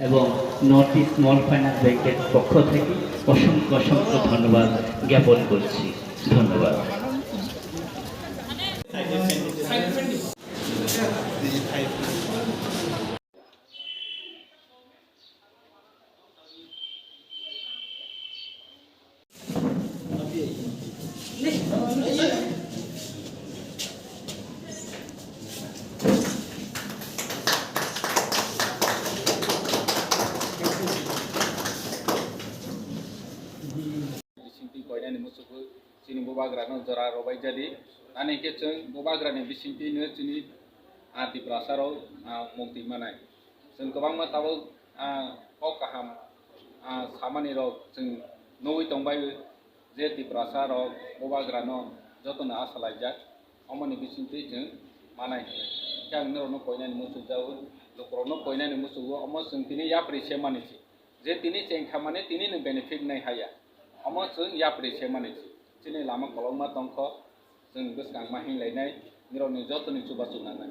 এবং north east small finance ব্যাংকের পক্ষ থেকে অসংখ্য অসংখ্য ধন্যবাদ জ্ঞাপন করছি। ধন্যবাদ। Koinani musuku sini bobagrano jora robai jadi ane ke chung bobagrani bisinti ne chini ati prasaro mukti manai chung kobang ma tabo o kaham samani ro chung noi tongbai je ti prasaro bobagrano jotona asalaijak omoni bisinti chung manai kang no koinani musuku jau lokrono koinani musuku omo chung tini ya prese manichi je tini chengkha mane tini ne benefit nai haya omo chung ya prese manichi chini lama kolongma tongkho जों गोसोखां माहिं लायनाय मिरौनि जतनि सुबा सुनानै